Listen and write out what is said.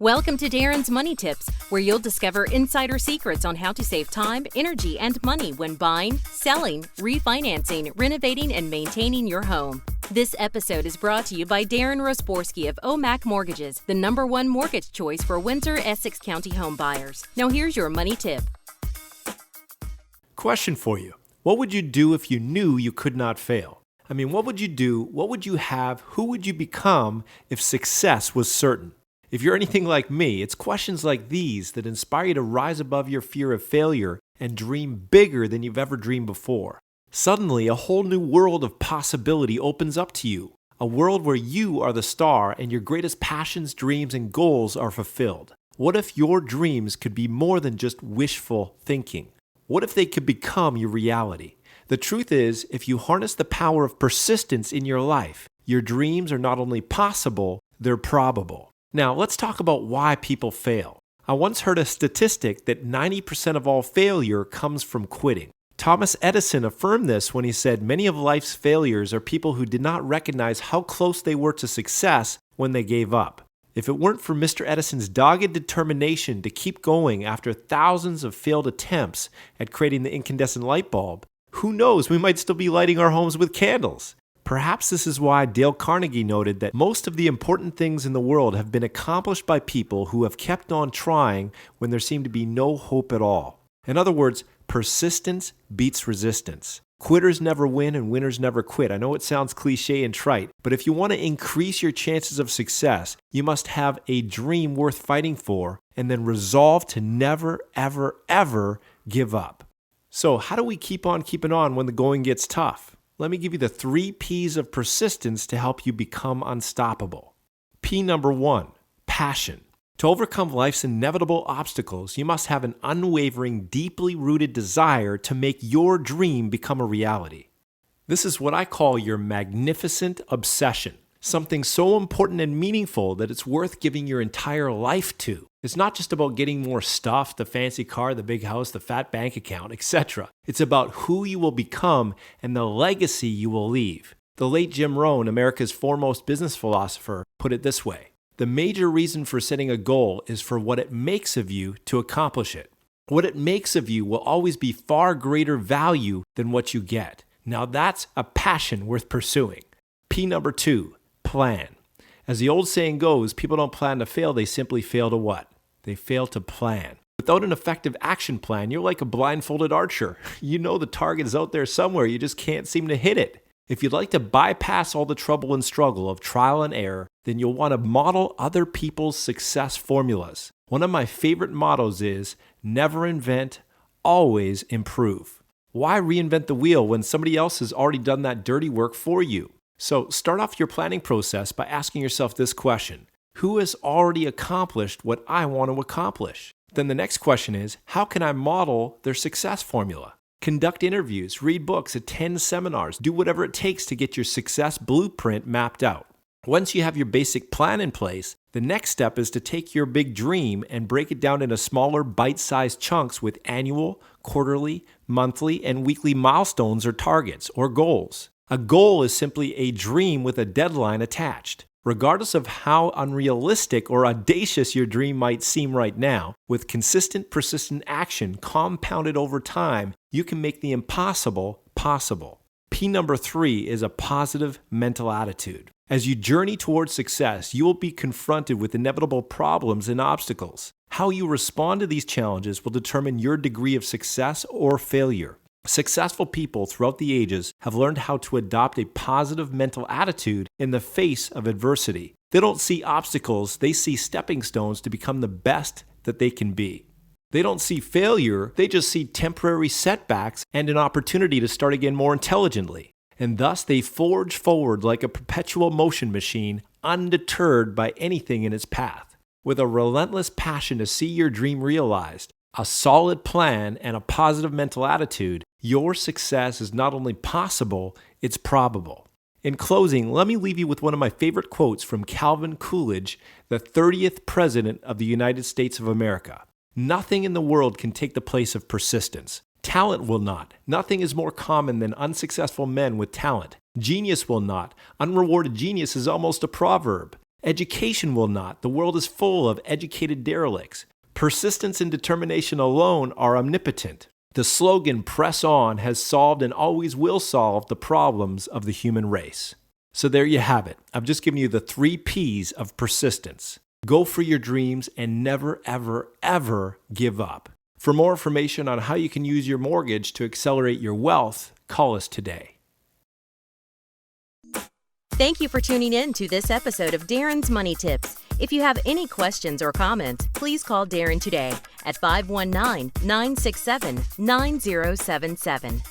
Welcome to Darrin's Money Tips, where you'll discover insider secrets on how to save time, energy, and money when buying, selling, refinancing, renovating, and maintaining your home. This episode is brought to you by Darrin Roseborsky of OMAC Mortgages, the #1 mortgage choice for Windsor, Essex County home buyers. Now here's your money tip. Question for you. What would you do if you knew you could not fail? What would you do? What would you have? Who would you become if success was certain? If you're anything like me, it's questions like these that inspire you to rise above your fear of failure and dream bigger than you've ever dreamed before. Suddenly, a whole new world of possibility opens up to you. A world where you are the star and your greatest passions, dreams, and goals are fulfilled. What if your dreams could be more than just wishful thinking? What if they could become your reality? The truth is, if you harness the power of persistence in your life, your dreams are not only possible, they're probable. Now, let's talk about why people fail. I once heard a statistic that 90% of all failure comes from quitting. Thomas Edison affirmed this when he said many of life's failures are people who did not recognize how close they were to success when they gave up. If it weren't for Mr. Edison's dogged determination to keep going after thousands of failed attempts at creating the incandescent light bulb, who knows, we might still be lighting our homes with candles. Perhaps this is why Dale Carnegie noted that most of the important things in the world have been accomplished by people who have kept on trying when there seemed to be no hope at all. In other words, persistence beats resistance. Quitters never win and winners never quit. I know it sounds cliche and trite, but if you want to increase your chances of success, you must have a dream worth fighting for and then resolve to never, ever, ever give up. So how do we keep on keeping on when the going gets tough? Let me give you the 3 P's of persistence to help you become unstoppable. P number 1, passion. To overcome life's inevitable obstacles, you must have an unwavering, deeply rooted desire to make your dream become a reality. This is what I call your magnificent obsession, something so important and meaningful that it's worth giving your entire life to. It's not just about getting more stuff, the fancy car, the big house, the fat bank account, etc. It's about who you will become and the legacy you will leave. The late Jim Rohn, America's foremost business philosopher, put it this way: the major reason for setting a goal is for what it makes of you to accomplish it. What it makes of you will always be far greater value than what you get. Now that's a passion worth pursuing. P number 2, plan. As the old saying goes, people don't plan to fail, they simply fail to what? They fail to plan. Without an effective action plan, you're like a blindfolded archer. You know the target is out there somewhere, you just can't seem to hit it. If you'd like to bypass all the trouble and struggle of trial and error, then you'll want to model other people's success formulas. One of my favorite mottos is, never invent, always improve. Why reinvent the wheel when somebody else has already done that dirty work for you? So start off your planning process by asking yourself this question: who has already accomplished what I want to accomplish? Then the next question is, how can I model their success formula? Conduct interviews, read books, attend seminars, do whatever it takes to get your success blueprint mapped out. Once you have your basic plan in place, the next step is to take your big dream and break it down into smaller, bite-sized chunks with annual, quarterly, monthly, and weekly milestones or targets or goals. A goal is simply a dream with a deadline attached. Regardless of how unrealistic or audacious your dream might seem right now, with consistent, persistent action compounded over time, you can make the impossible possible. P number 3 is a positive mental attitude. As you journey towards success, you will be confronted with inevitable problems and obstacles. How you respond to these challenges will determine your degree of success or failure. Successful people throughout the ages have learned how to adopt a positive mental attitude in the face of adversity. They don't see obstacles, they see stepping stones to become the best that they can be. They don't see failure, they just see temporary setbacks and an opportunity to start again more intelligently. And thus they forge forward like a perpetual motion machine, undeterred by anything in its path. With a relentless passion to see your dream realized, a solid plan, and a positive mental attitude, your success is not only possible, it's probable. In closing, let me leave you with one of my favorite quotes from Calvin Coolidge, the 30th President of the United States of America. Nothing in the world can take the place of persistence. Talent will not. Nothing is more common than unsuccessful men with talent. Genius will not. Unrewarded genius is almost a proverb. Education will not. The world is full of educated derelicts. Persistence and determination alone are omnipotent. The slogan, "Press on," has solved and always will solve the problems of the human race. So there you have it. I've just given you the 3 P's of persistence. Go for your dreams and never, ever, ever give up. For more information on how you can use your mortgage to accelerate your wealth, call us today. Thank you for tuning in to this episode of Darrin's Money Tips. If you have any questions or comments, please call Darrin today at 519-967-9077.